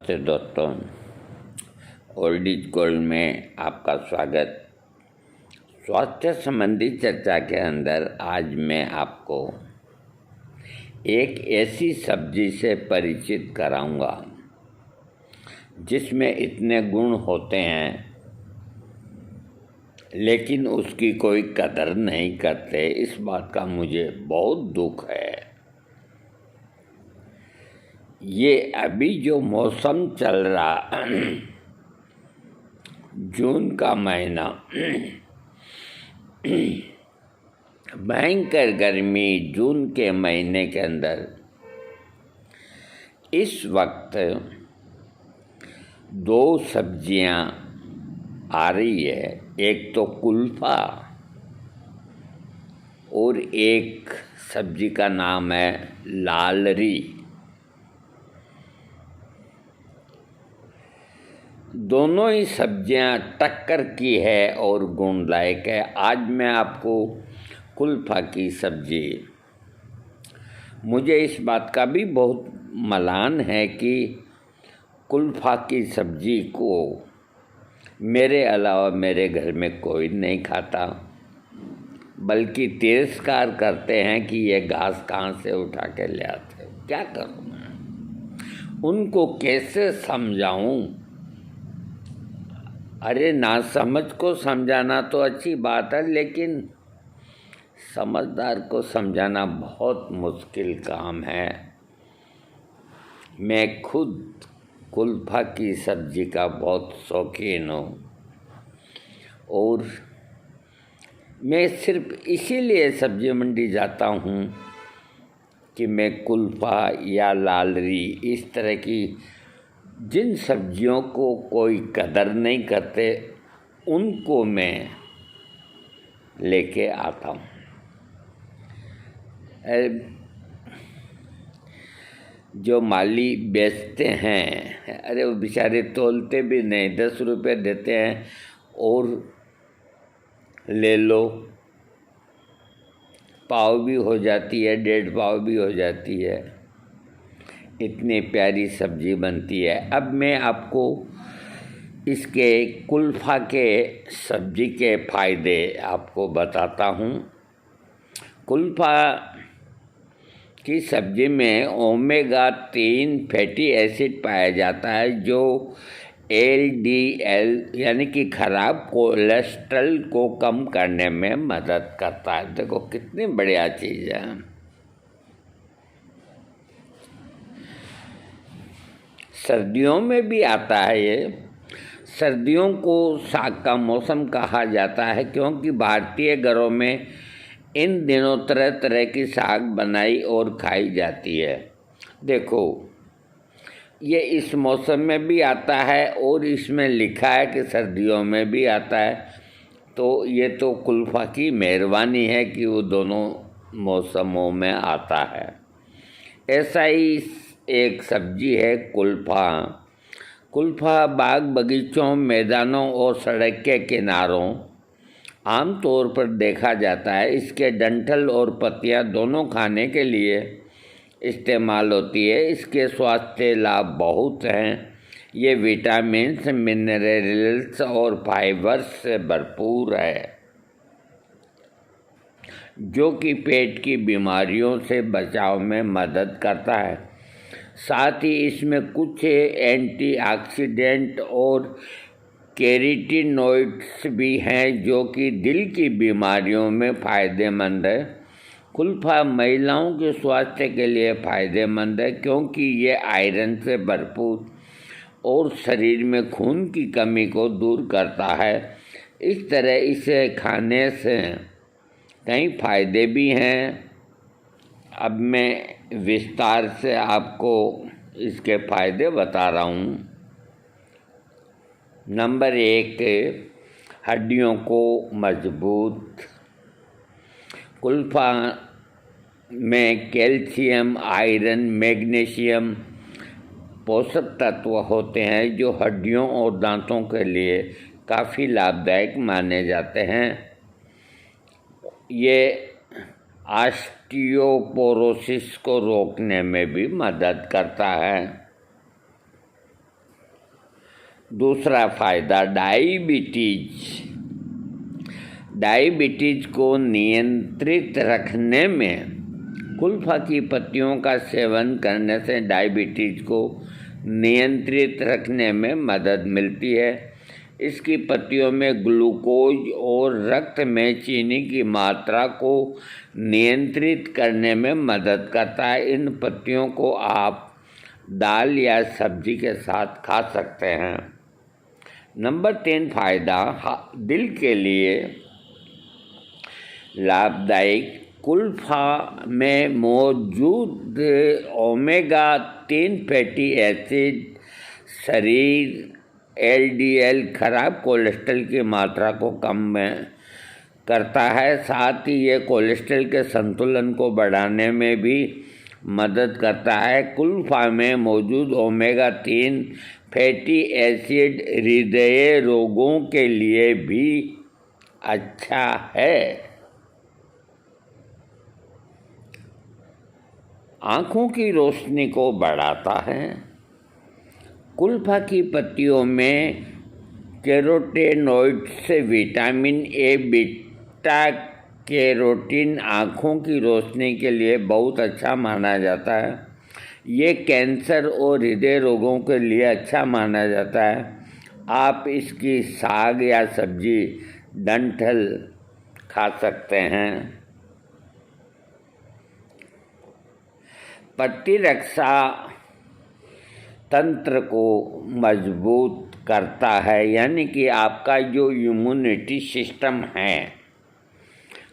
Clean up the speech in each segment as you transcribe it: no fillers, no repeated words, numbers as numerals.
तो दोस्तों, old is gold में आपका स्वागत। स्वास्थ्य संबंधी चर्चा के अंदर आज मैं आपको एक ऐसी सब्जी से परिचित कराऊंगा जिसमें इतने गुण होते हैं लेकिन उसकी कोई कदर नहीं करते। इस बात का मुझे बहुत दुख है। ये अभी जो मौसम चल रहा जून का महीना, भयंकर गर्मी, जून के महीने के अंदर इस वक्त दो सब्जियां आ रही है। एक तो कुल्फा और एक सब्जी का नाम है लालरी। दोनों ही सब्जियां टक्कर की है और गुणदायक है। आज मैं आपको कुल्फा की सब्जी, मुझे इस बात का भी बहुत मलान है कि कुल्फा की सब्जी को मेरे अलावा मेरे घर में कोई नहीं खाता, बल्कि तिरस्कार करते हैं कि ये घास कहाँ से उठा के ले आते हो। क्या करूँ मैं, उनको कैसे समझाऊँ? अरे नासमझ को समझाना तो अच्छी बात है, लेकिन समझदार को समझाना बहुत मुश्किल काम है। मैं खुद कुल्फा की सब्जी का बहुत शौकीन हूँ और मैं सिर्फ इसीलिए सब्जी मंडी जाता हूँ कि मैं कुल्फा या लालरी, इस तरह की जिन सब्जियों को कोई कदर नहीं करते, उनको मैं लेके आता हूँ। जो माली बेचते हैं, अरे वो बेचारे तोलते भी नहीं, 10 रुपये देते हैं और ले लो। पाव भी हो जाती है, 1.5 पाव भी हो जाती है। इतनी प्यारी सब्जी बनती है। अब मैं आपको इसके कुल्फा के सब्जी के फ़ायदे आपको बताता हूँ। कुल्फा की सब्जी में ओमेगा 3 फैटी एसिड पाया जाता है, जो LDL यानी कि खराब कोलेस्ट्रॉल को कम करने में मदद करता है। देखो कितनी बढ़िया चीज़ है। सर्दियों में भी आता है ये। सर्दियों को साग का मौसम कहा जाता है क्योंकि भारतीय घरों में इन दिनों तरह तरह की साग बनाई और खाई जाती है। देखो, ये इस मौसम में भी आता है और इसमें लिखा है कि सर्दियों में भी आता है। तो ये तो कुल्फा की मेहरबानी है कि वो दोनों मौसमों में आता है। ऐसा ही एक सब्जी है कुल्फा। कुल्फा बाग बगीचों, मैदानों और सड़क के किनारों आमतौर पर देखा जाता है। इसके डंठल और पत्तियां दोनों खाने के लिए इस्तेमाल होती है। इसके स्वास्थ्य लाभ बहुत हैं। ये विटामिन्स, मिनरल्स और फाइबर्स से भरपूर है, जो कि पेट की बीमारियों से बचाव में मदद करता है। साथ ही इसमें कुछ एंटीऑक्सीडेंट और कैरोटीनॉइड्स भी हैं, जो कि दिल की बीमारियों में फ़ायदेमंद है। कुल्फा महिलाओं के स्वास्थ्य के लिए फ़ायदेमंद है क्योंकि ये आयरन से भरपूर और शरीर में खून की कमी को दूर करता है। इस तरह इसे खाने से कई फ़ायदे भी हैं। अब मैं विस्तार से आपको इसके फ़ायदे बता रहा हूँ। नंबर 1, हड्डियों को मजबूत। कुल्फा में कैल्शियम, आयरन, मैग्नीशियम पोषक तत्व होते हैं, जो हड्डियों और दांतों के लिए काफ़ी लाभदायक माने जाते हैं। ये ऑस्टियोपोरोसिस को रोकने में भी मदद करता है। दूसरा फायदा डायबिटीज को नियंत्रित रखने में कुल्फा की पत्तियों का सेवन करने से डायबिटीज को नियंत्रित रखने में मदद मिलती है। इसकी पत्तियों में ग्लूकोज और रक्त में चीनी की मात्रा को नियंत्रित करने में मदद करता है। इन पत्तियों को आप दाल या सब्जी के साथ खा सकते हैं। नंबर 3 फायदा दिल के लिए लाभदायक कुल्फा में मौजूद ओमेगा 3 फैटी एसिड शरीर LDL खराब कोलेस्ट्रॉल की मात्रा को कम करता है। साथ ही ये कोलेस्ट्रॉल के संतुलन को बढ़ाने में भी मदद करता है। कुल्फा में मौजूद ओमेगा 3 फैटी एसिड हृदय रोगों के लिए भी अच्छा है। आँखों की रोशनी को बढ़ाता है। कुल्फा की पत्तियों में कैरोटेनॉइड से विटामिन ए बीटा कैरोटीन आँखों की रोशनी के लिए बहुत अच्छा माना जाता है। ये कैंसर और हृदय रोगों के लिए अच्छा माना जाता है। आप इसकी साग या सब्जी डंठल खा सकते हैं। प्रतिरक्षा तंत्र को मजबूत करता है, यानी कि आपका जो इम्यूनिटी सिस्टम है।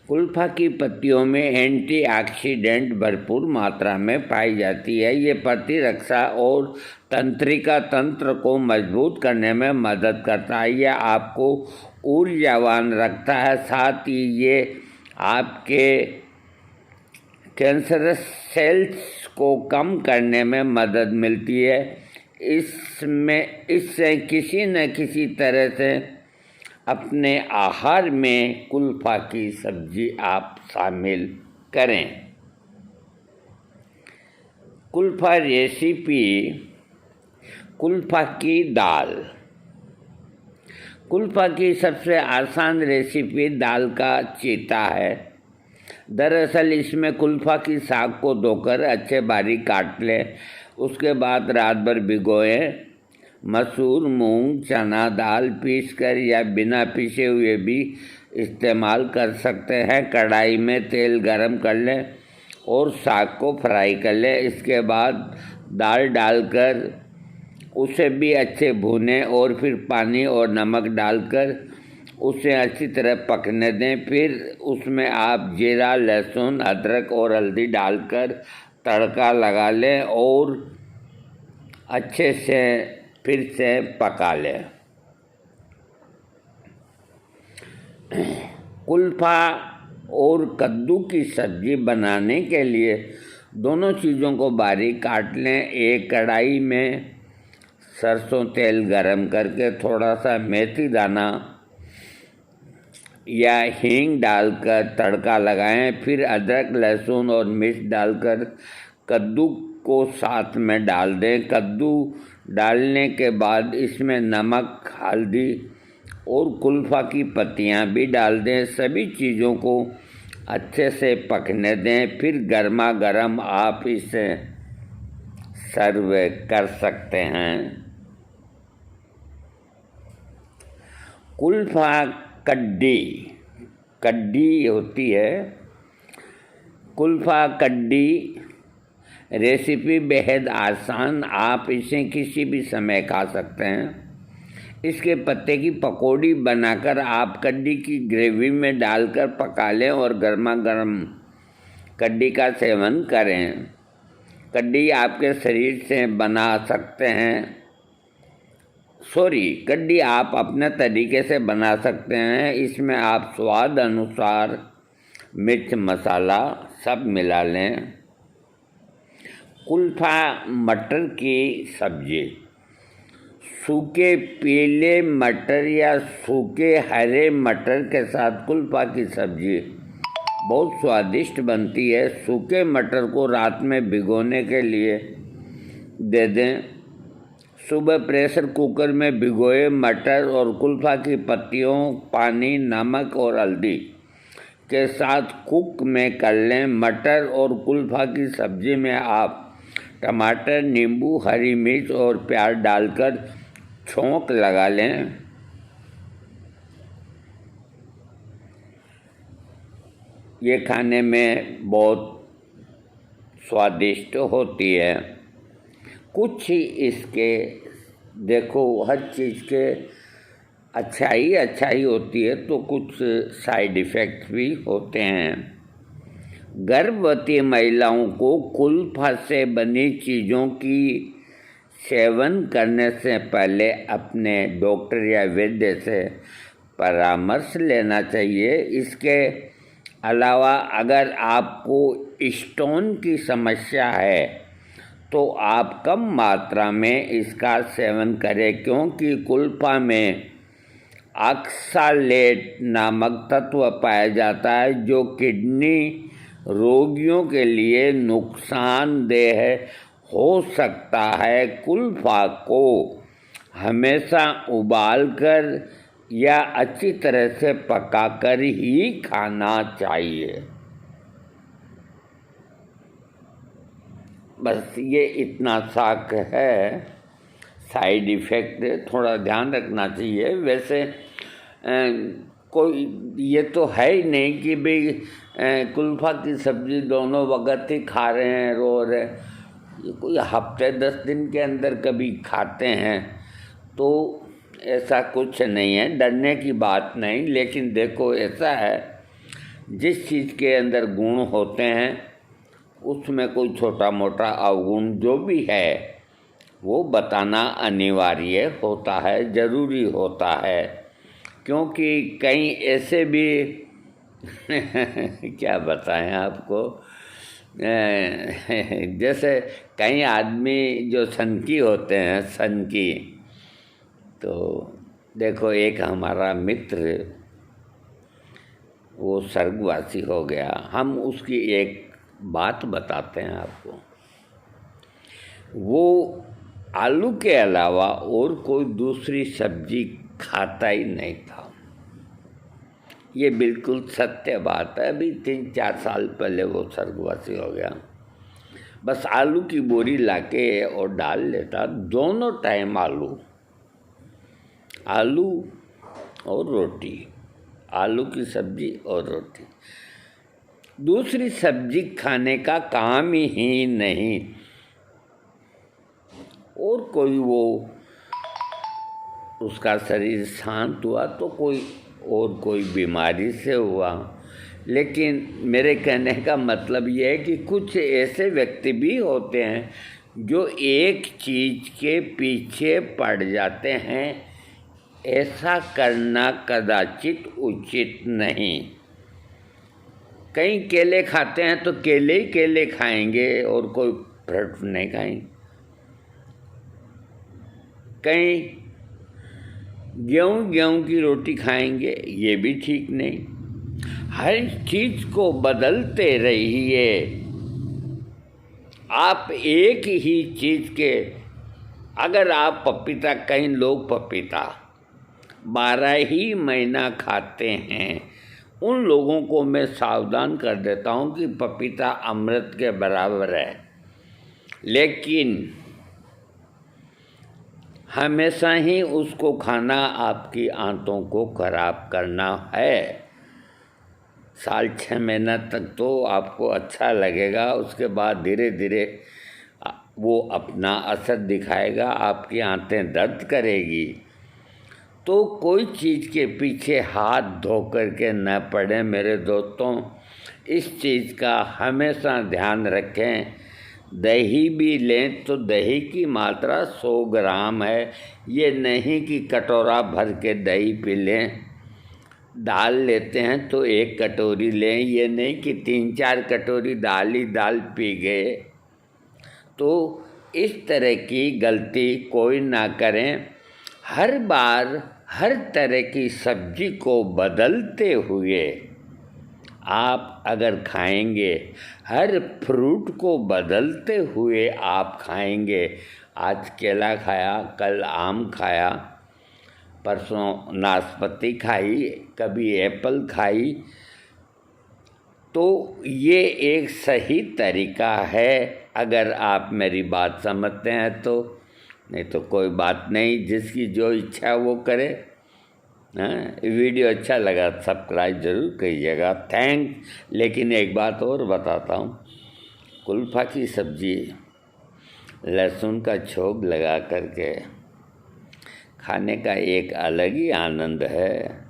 कुल्फा की पत्तियों में एंटीऑक्सीडेंट भरपूर मात्रा में पाई जाती है। ये प्रतिरक्षा और तंत्रिका तंत्र को मजबूत करने में मदद करता है। यह आपको ऊर्जावान रखता है। साथ ही ये आपके कैंसरस सेल्स को कम करने में मदद मिलती है। इससे किसी न किसी तरह से अपने आहार में कुल्फा की सब्जी आप शामिल करें। कुल्फा रेसिपी कुल्फा की दाल। कुल्फा की सबसे आसान रेसिपी दाल का चीता है। दरअसल इसमें कुल्फा की साग को धोकर अच्छे बारीक काट लें। उसके बाद रात भर भिगोएं। मसूर, मूंग, चना दाल पीसकर या बिना पीसे हुए भी इस्तेमाल कर सकते हैं। कढ़ाई में तेल गरम कर लें और साग को फ्राई कर लें। इसके बाद दाल डालकर उसे भी अच्छे भूनें और फिर पानी और नमक डालकर उसे अच्छी तरह पकने दें। फिर उसमें आप जीरा, लहसुन, अदरक और हल्दी डालकर तड़का लगा लें और अच्छे से फिर से पका लें। कुल्फा और कद्दू की सब्जी बनाने के लिए दोनों चीज़ों को बारीक काट लें। एक कढ़ाई में सरसों तेल गरम करके थोड़ा सा मेथी दाना या हींग डालकर तड़का लगाएं। फिर अदरक, लहसुन और मिर्च डालकर कद्दू को साथ में डाल दें। कद्दू डालने के बाद इसमें नमक, हल्दी और कुल्फा की पत्तियां भी डाल दें। सभी चीज़ों को अच्छे से पकने दें। फिर गर्मा गर्म आप इसे सर्व कर सकते हैं। कुल्फा कड्डी होती है। कुल्फा कड्डी रेसिपी बेहद आसान। आप इसे किसी भी समय खा सकते हैं। इसके पत्ते की पकौड़ी बनाकर आप कड्डी की ग्रेवी में डालकर पका लें और गर्मा गर्म कड्डी का सेवन करें। कड्डी आपके शरीर से बना सकते हैं। कड्डी आप अपने तरीके से बना सकते हैं। इसमें आप स्वाद अनुसार मिर्च, मसाला सब मिला लें। कुल्फा मटर की सब्जी। सूखे पीले मटर या सूखे हरे मटर के साथ कुल्फा की सब्जी बहुत स्वादिष्ट बनती है। सूखे मटर को रात में भिगोने के लिए दे दें। सुबह प्रेशर कुकर में भिगोए मटर और कुल्फा की पत्तियों, पानी, नमक और हल्दी के साथ कुक में कर लें। मटर और कुल्फा की सब्जी में आप टमाटर, नींबू, हरी मिर्च और प्याज डालकर छौंक लगा लें। ये खाने में बहुत स्वादिष्ट होती है। कुछ ही इसके देखो, हर चीज़ के अच्छाई होती है तो कुछ साइड इफ़ेक्ट भी होते हैं। गर्भवती महिलाओं को कुल्फा से बनी चीज़ों की सेवन करने से पहले अपने डॉक्टर या वैद्य से परामर्श लेना चाहिए। इसके अलावा अगर आपको स्टोन की समस्या है तो आप कम मात्रा में इसका सेवन करें, क्योंकि कुल्फा में ऑक्सालेट नामक तत्व पाया जाता है जो किडनी रोगियों के लिए नुकसानदेह हो सकता है। कुल्फा को हमेशा उबालकर या अच्छी तरह से पकाकर ही खाना चाहिए। बस ये इतना साक है। साइड इफ़ेक्ट थोड़ा ध्यान रखना चाहिए। वैसे कोई ये तो है ही नहीं कि भाई कुल्फा की सब्ज़ी दोनों वक्त ही खा रहे हैं, रो रहे। ये कोई हफ्ते 10 दिन के अंदर कभी खाते हैं तो ऐसा कुछ नहीं है, डरने की बात नहीं। लेकिन देखो, ऐसा है, जिस चीज़ के अंदर गुण होते हैं उसमें कोई छोटा मोटा अवगुण जो भी है वो बताना अनिवार्य होता है, ज़रूरी होता है। क्योंकि कई ऐसे भी क्या बताएं आपको, जैसे कई आदमी जो सनकी होते हैं, सनकी, तो देखो एक हमारा मित्र वो स्वर्गवासी हो गया। हम उसकी एक बात बताते हैं आपको। वो आलू के अलावा और कोई दूसरी सब्जी खाता ही नहीं था। ये बिल्कुल सत्य बात है। अभी 3-4 साल पहले वो स्वर्गवासी हो गया। बस आलू की बोरी लाके और डाल लेता, दोनों टाइम आलू और रोटी, आलू की सब्जी और रोटी। दूसरी सब्जी खाने का काम ही नहीं। और कोई वो उसका शरीर शांत हुआ तो कोई बीमारी से हुआ। लेकिन मेरे कहने का मतलब ये है कि कुछ ऐसे व्यक्ति भी होते हैं जो एक चीज़ के पीछे पड़ जाते हैं। ऐसा करना कदाचित उचित नहीं। कई केले खाते हैं तो केले ही केले खाएंगे और कोई फ्रूट नहीं खाएंगे। कई गेहूं की रोटी खाएंगे, ये भी ठीक नहीं। हर चीज़ को बदलते रहिए। आप एक ही चीज़ के, अगर आप पपीता, कई लोग पपीता 12 ही महीना खाते हैं, उन लोगों को मैं सावधान कर देता हूँ कि पपीता अमृत के बराबर है। लेकिन हमेशा ही उसको खाना आपकी आंतों को खराब करना है। साल 6 महीना तक तो आपको अच्छा लगेगा, उसके बाद धीरे धीरे वो अपना असर दिखाएगा, आपकी आंतें दर्द करेगी। तो कोई चीज़ के पीछे हाथ धो कर के न पड़े मेरे दोस्तों। इस चीज़ का हमेशा ध्यान रखें। दही भी लें तो दही की मात्रा 100 ग्राम है। ये नहीं कि कटोरा भर के दही पी लें। दाल लेते हैं तो 1 कटोरी लें, ये नहीं कि 3-4 कटोरी दाल पी गए। तो इस तरह की गलती कोई ना करें। हर बार हर तरह की सब्जी को बदलते हुए आप अगर खाएंगे, हर फ्रूट को बदलते हुए आप खाएंगे, आज केला खाया, कल आम खाया, परसों नाशपाती खाई, कभी एप्पल खाई। तो ये एक सही तरीका है अगर आप मेरी बात समझते हैं तो, नहीं तो कोई बात नहीं, जिसकी जो इच्छा है वो करे। हाँ, वीडियो अच्छा लगा सब्सक्राइब ज़रूर कीजिएगा, थैंक्स। लेकिन एक बात और बताता हूँ, कुल्फा की सब्ज़ी लहसुन का छोंक लगा करके खाने का एक अलग ही आनंद है,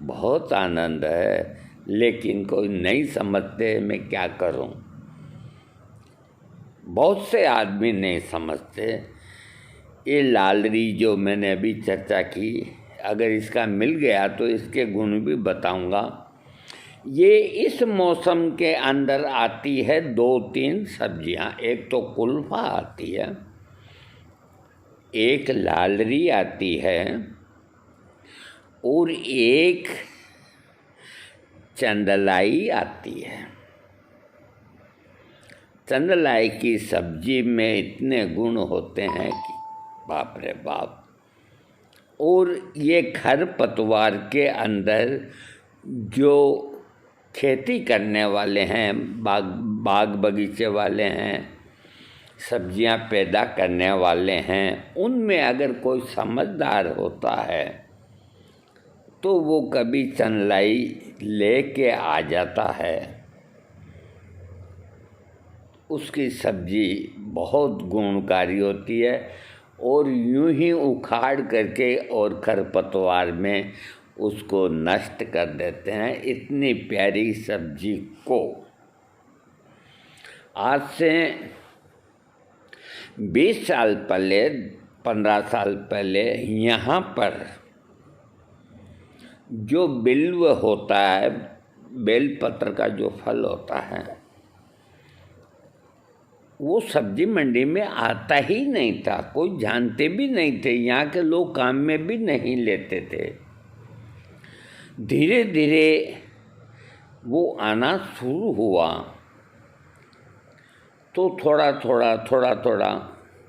बहुत आनंद है। लेकिन कोई नहीं समझते, मैं क्या करूं। बहुत से आदमी नहीं समझते। ये लालरी जो मैंने अभी चर्चा की, अगर इसका मिल गया तो इसके गुण भी बताऊंगा। ये इस मौसम के अंदर आती है 2-3 सब्जियां। एक तो कुल्फा आती है, एक लालरी आती है, और एक चंदलाई आती है। चंदलाई की सब्जी में इतने गुण होते हैं कि बाप रे बाप। और ये खरपतवार के अंदर जो खेती करने वाले हैं, बाग बगीचे वाले हैं, सब्जियां पैदा करने वाले हैं, उनमें अगर कोई समझदार होता है तो वो कभी चंदलाई लेके आ जाता है। उसकी सब्जी बहुत गुणकारी होती है, और यूं ही उखाड़ करके और खरपतवार में उसको नष्ट कर देते हैं। इतनी प्यारी सब्जी को आज से 20 साल पहले, 15 साल पहले यहाँ पर जो बिल्व होता है, बेलपत्र का जो फल होता है, वो सब्जी मंडी में आता ही नहीं था। कोई जानते भी नहीं थे, यहाँ के लोग काम में भी नहीं लेते थे। धीरे धीरे वो आना शुरू हुआ तो थोड़ा थोड़ा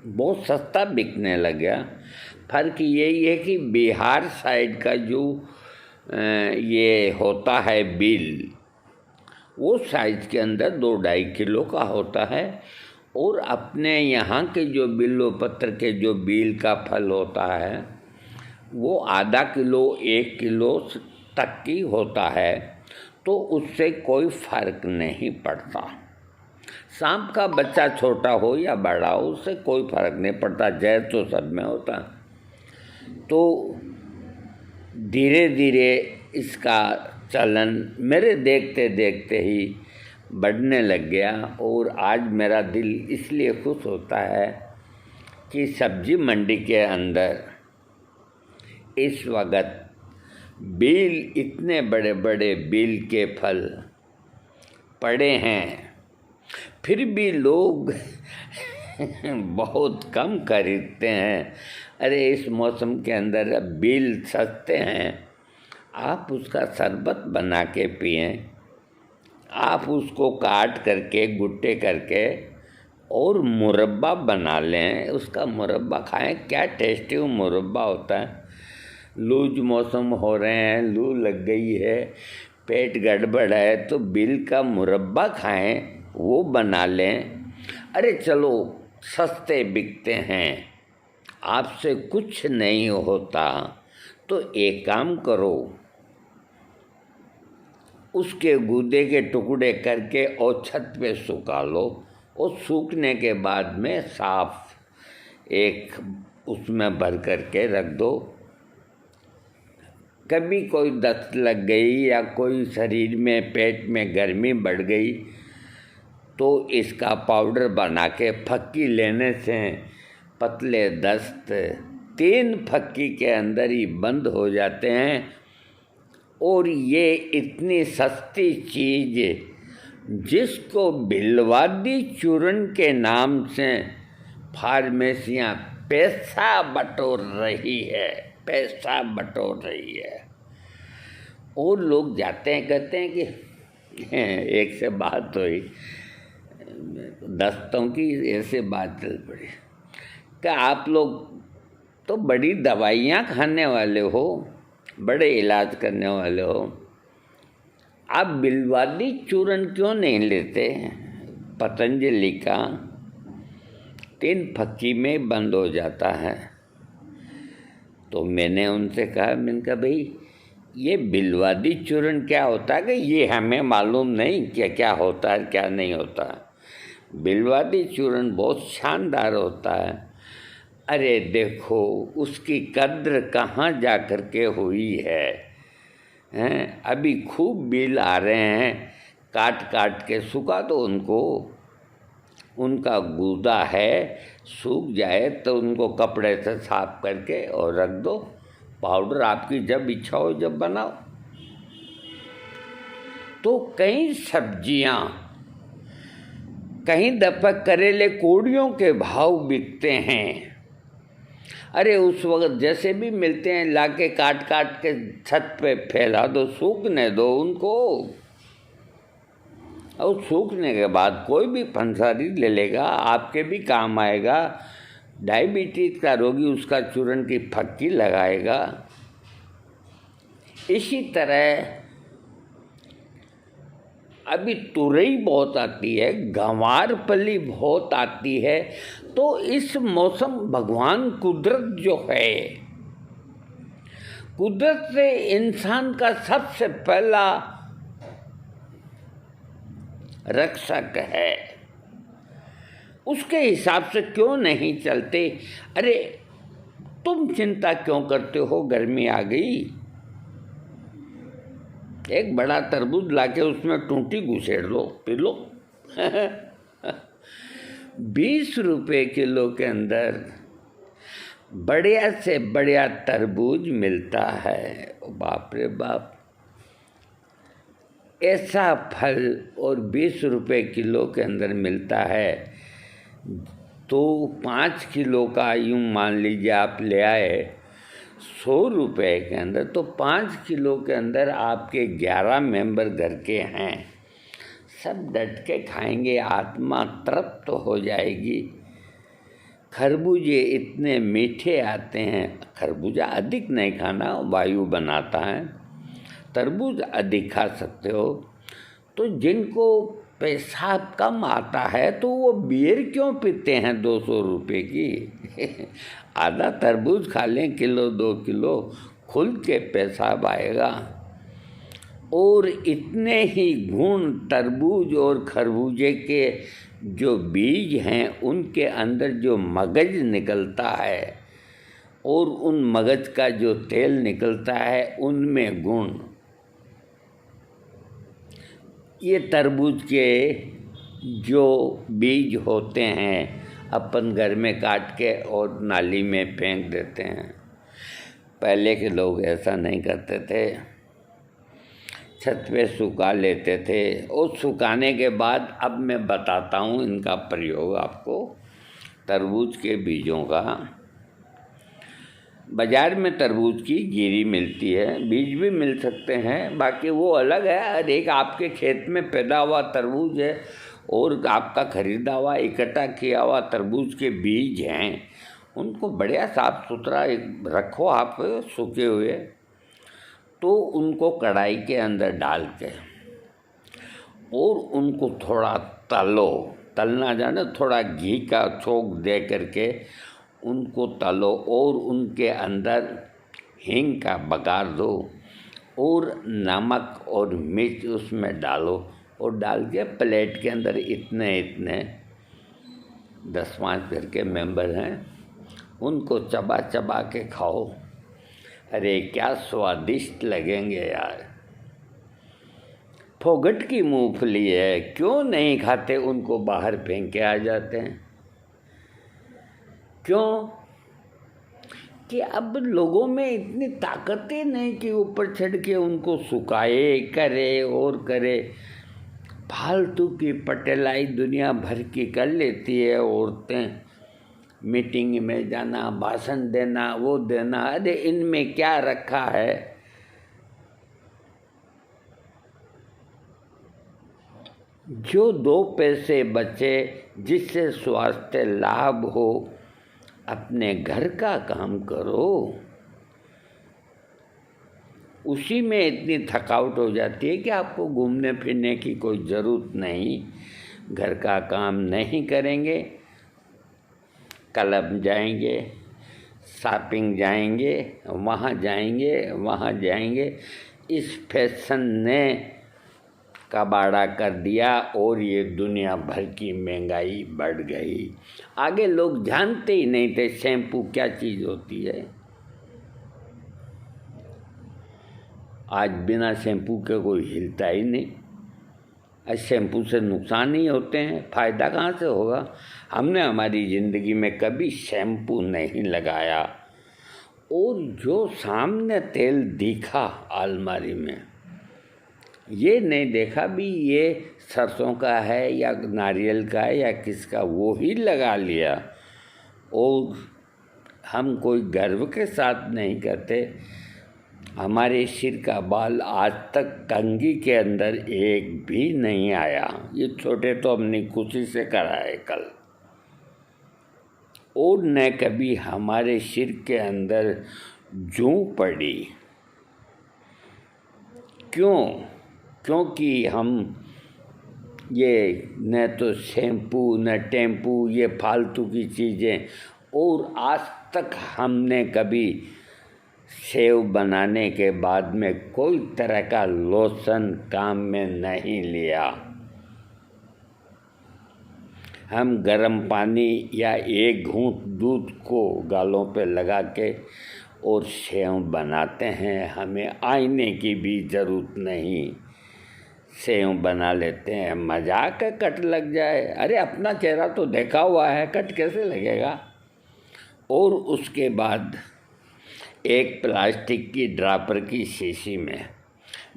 बहुत सस्ता बिकने लगा। फर्क यही है कि बिहार साइड का जो ये होता है बिल, वो साइज के अंदर 2-2.5 किलो का होता है, और अपने यहाँ के जो बिल्व पत्र के जो बील का फल होता है वो आधा किलो 1 किलो तक की होता है। तो उससे कोई फर्क नहीं पड़ता। सांप का बच्चा छोटा हो या बड़ा हो, उससे कोई फर्क नहीं पड़ता, जहर तो सब में होता। तो धीरे धीरे इसका चलन मेरे देखते देखते ही बढ़ने लग गया। और आज मेरा दिल इसलिए खुश होता है कि सब्जी मंडी के अंदर इस वक्त बेल, इतने बड़े बड़े बेल के फल पड़े हैं, फिर भी लोग बहुत कम खरीदते हैं। अरे इस मौसम के अंदर बेल सस्ते हैं, आप उसका शरबत बना के पिएं, आप उसको काट करके गुट्टे करके और मुरब्बा बना लें, उसका मुरब्बा खाएं। क्या टेस्टी मुरब्बा होता है। लूज मौसम हो रहे हैं, लू लग गई है, पेट गड़बड़ है, तो बिल का मुरब्बा खाएं, वो बना लें। अरे चलो, सस्ते बिकते हैं, आपसे कुछ नहीं होता, तो एक काम करो, उसके गूदे के टुकड़े करके और छत पे सुखा लो, और सूखने के बाद में साफ एक उसमें भर करके रख दो। कभी कोई दस्त लग गई या कोई शरीर में पेट में गर्मी बढ़ गई तो इसका पाउडर बना के फक्की लेने से पतले दस्त 3 फक्की के अंदर ही बंद हो जाते हैं। और ये इतनी सस्ती चीज़ जिसको भिलवादी चूर्ण के नाम से फार्मेसियाँ पैसा बटोर रही है, और लोग जाते हैं, कहते हैं कि एक से बात हुई, दस्तों की ऐसे बात चल पड़ी, कि आप लोग तो बड़ी दवाइयाँ खाने वाले हो, बड़े इलाज करने वाले हो, आप बिल्वादी चूर्ण क्यों नहीं लेते? पतंजलि का 3 फक्की में बंद हो जाता है। तो मैंने उनसे कहा, मैंने कहा भाई ये बिल्वादी चूर्ण क्या होता है कि ये हमें मालूम नहीं क्या क्या होता है क्या नहीं होता है। बिल्वादी चूर्ण बहुत शानदार होता है। अरे देखो उसकी कद्र कहाँ जा कर के हुई है, हैं? अभी खूब बिल आ रहे हैं, काट काट के सुखा दो उनको, उनका गूदा है, सूख जाए तो उनको कपड़े से साफ करके और रख दो। पाउडर आपकी जब इच्छा हो जब बनाओ। तो कई सब्जियां, कहीं दफा करेले कोड़ियों के भाव बिकते हैं। अरे उस वक्त जैसे भी मिलते हैं लाके काट काट के छत पे फैला दो, सूखने दो उनको, और सूखने के बाद कोई भी पंसारी ले लेगा, आपके भी काम आएगा। डायबिटीज का रोगी उसका चूर्ण की फक्की लगाएगा। इसी तरह अभी तुरई बहुत आती है, गंवार फली बहुत आती है। तो इस मौसम भगवान कुदरत जो है, कुदरत से इंसान का सबसे पहला रक्षक है, उसके हिसाब से क्यों नहीं चलते? अरे तुम चिंता क्यों करते हो? गर्मी आ गई, एक बड़ा तरबूज लाके उसमें टूटी घुसेड़ लो, पी लो। 20 रुपये किलो के अंदर बढ़िया से बढ़िया तरबूज मिलता है। बाप रे बाप, ऐसा फल और 20 रुपये किलो के अंदर मिलता है। तो 5 किलो का यूँ मान लीजिए आप ले आए 100 रुपये के अंदर, तो 5 किलो के अंदर आपके 11 मेंबर घर के हैं, सब डट के खाएंगे, आत्मा तृप्त हो जाएगी। खरबूजे इतने मीठे आते हैं, खरबूजा अधिक नहीं खाना, वायु बनाता है। तरबूज अधिक खा सकते हो। तो जिनको पेशाब कम आता है तो वो बियर क्यों पीते हैं 200 रुपये की? आधा तरबूज खा लें, किलो 2 किलो, खुल के पेशाब आएगा। और इतने ही गुण तरबूज और खरबूजे के जो बीज हैं उनके अंदर जो मगज निकलता है और उन मगज का जो तेल निकलता है उनमें गुण। ये तरबूज के जो बीज होते हैं अपन घर में काट के और नाली में फेंक देते हैं। पहले के लोग ऐसा नहीं करते थे, छत पे सुखा लेते थे। और सुखाने के बाद अब मैं बताता हूँ इनका प्रयोग आपको, तरबूज के बीजों का। बाज़ार में तरबूज की गिरी मिलती है, बीज भी मिल सकते हैं, बाकी वो अलग है। और एक आपके खेत में पैदा हुआ तरबूज है और आपका खरीदा हुआ इकट्ठा किया हुआ तरबूज के बीज हैं, उनको बढ़िया साफ़ सुथरा रखो आप सूखे हुए। तो उनको कढ़ाई के अंदर डाल के और उनको थोड़ा तलो, तलना जाने, थोड़ा घी का छोंक दे करके उनको तलो और उनके अंदर हींग का बघार दो और नमक और मिर्च उसमें डालो और डाल के प्लेट के अंदर इतने इतने 10-5 घर के मेंबर हैं उनको चबा चबा के खाओ। अरे क्या स्वादिष्ट लगेंगे यार। फोगट की मूंगफली है, क्यों नहीं खाते? उनको बाहर फेंक के आ जाते हैं। क्यों? कि अब लोगों में इतनी ताकत ही नहीं कि ऊपर चढ़ के उनको सुखाए, करे और करे। फालतू की पटेलाई दुनिया भर की कर लेती है औरतें, मीटिंग में जाना, भाषण देना, वो देना। अरे इनमें क्या रखा है? जो 2 पैसे बचे जिससे स्वास्थ्य लाभ हो, अपने घर का काम करो, उसी में इतनी थकावट हो जाती है कि आपको घूमने फिरने की कोई ज़रूरत नहीं। घर का काम नहीं करेंगे, क्लब जाएंगे, शॉपिंग जाएंगे, वहाँ जाएंगे, इस फैशन ने कबाड़ा कर दिया और ये दुनिया भर की महंगाई बढ़ गई। आगे लोग जानते ही नहीं थे शैम्पू क्या चीज़ होती है। आज बिना शैम्पू के कोई हिलता ही नहीं। आज शैम्पू से नुकसान ही होते हैं, फ़ायदा कहाँ से होगा। हमने हमारी ज़िंदगी में कभी शैम्पू नहीं लगाया, और जो सामने तेल दिखा अलमारी में, ये नहीं देखा भी ये सरसों का है या नारियल का है या किसका, वो ही लगा लिया। और हम कोई गर्व के साथ नहीं करते। हमारे सिर का बाल आज तक कंघी के अंदर एक भी नहीं आया। ये छोटे तो हमने खुशी से कराए कल। और न कभी हमारे सिर के अंदर जूं पड़ी। क्योंकि हम ये न तो शैम्पू न टेम्पू, ये फालतू की चीज़ें, और आज तक हमने कभी सेव बनाने के बाद में कोई तरह का लोशन काम में नहीं लिया। हम गर्म पानी या एक घूंट दूध को गालों पे लगा के और सेव बनाते हैं। हमें आईने की भी ज़रूरत नहीं, सेव बना लेते हैं। मजाक है कट लग जाए, अरे अपना चेहरा तो देखा हुआ है, कट कैसे लगेगा। और उसके बाद एक प्लास्टिक की ड्रापर की शीशी में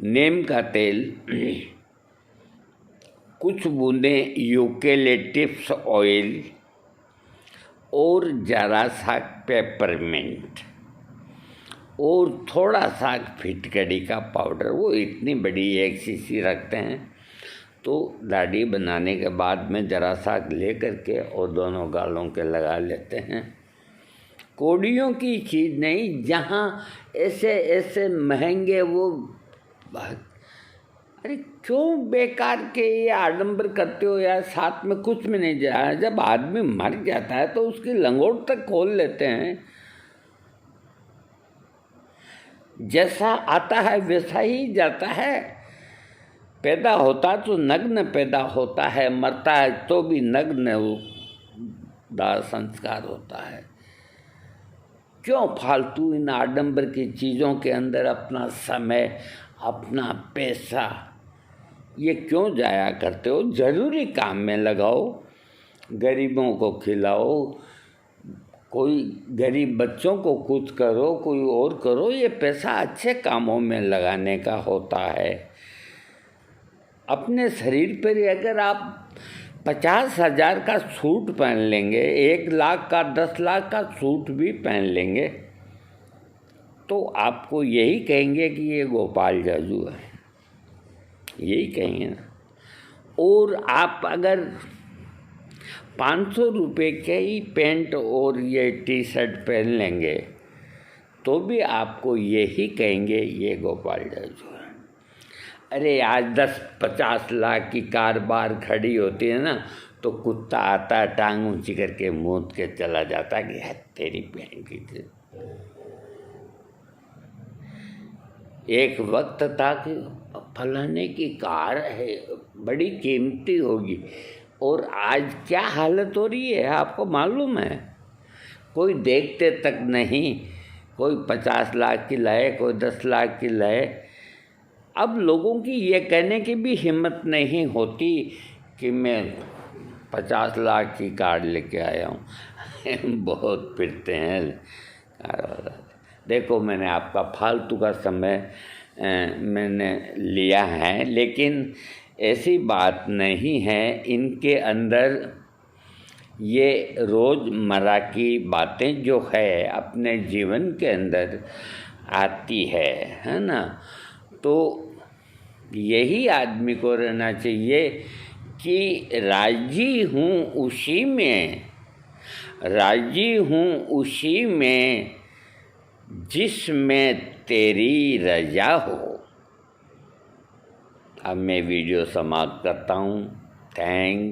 नीम का तेल, कुछ बूंदें यूकेलिप्टस ऑयल और ज़रा सा पेपरमिंट और थोड़ा सा फिटकरी का पाउडर, वो इतनी बड़ी एक शीशी रखते हैं। तो दाढ़ी बनाने के बाद में ज़रा सा ले करके और दोनों गालों के लगा लेते हैं। कौड़ियों की चीज़ नहीं, जहाँ ऐसे ऐसे महंगे वो, अरे क्यों बेकार के ये आडंबर करते हो यार। साथ में कुछ भी नहीं जाए। जब आदमी मर जाता है तो उसकी लंगोट तक खोल लेते हैं। जैसा आता है वैसा ही जाता है। पैदा होता तो नग्न पैदा होता है, मरता है तो भी नग्न दाह संस्कार होता है। क्यों फालतू इन आडंबर की चीज़ों के अंदर अपना समय, अपना पैसा ये क्यों जाया करते हो। ज़रूरी काम में लगाओ, गरीबों को खिलाओ, कोई गरीब बच्चों को कुछ करो, कोई और करो। ये पैसा अच्छे कामों में लगाने का होता है। अपने शरीर पर अगर आप 50,000 का सूट पहन लेंगे, 1 लाख का 10 लाख का सूट भी पहन लेंगे, तो आपको यही कहेंगे कि ये गोपाल जाजू है, यही कहेंगे ना। और आप अगर 500 रुपये के ही पैंट और ये टी शर्ट पहन लेंगे तो भी आपको यही कहेंगे ये गोपाल जाजू है। अरे आज 10-50 लाख की कार बाहर खड़ी होती है ना, तो कुत्ता आता है, टांग ऊंची करके मूत के चला जाता है कि है तेरी बहन की थी। एक वक्त था कि फलाने की कार है, बड़ी कीमती होगी, और आज क्या हालत हो रही है आपको मालूम है। कोई देखते तक नहीं, कोई 50 लाख की लाए, कोई 10 लाख की लाए। अब लोगों की ये कहने की भी हिम्मत नहीं होती कि मैं 50 लाख की कार लेके आया हूँ। बहुत फिरते हैं। देखो मैंने आपका फालतू का समय मैंने लिया है, लेकिन ऐसी बात नहीं है। इनके अंदर ये रोज़मर्रा की बातें जो है अपने जीवन के अंदर आती है ना। तो यही आदमी को रहना चाहिए कि राजी हूँ उसी में, राजी हूँ उसी में जिसमें तेरी रजा हो। अब मैं वीडियो समाप्त करता हूँ। थैंक्स।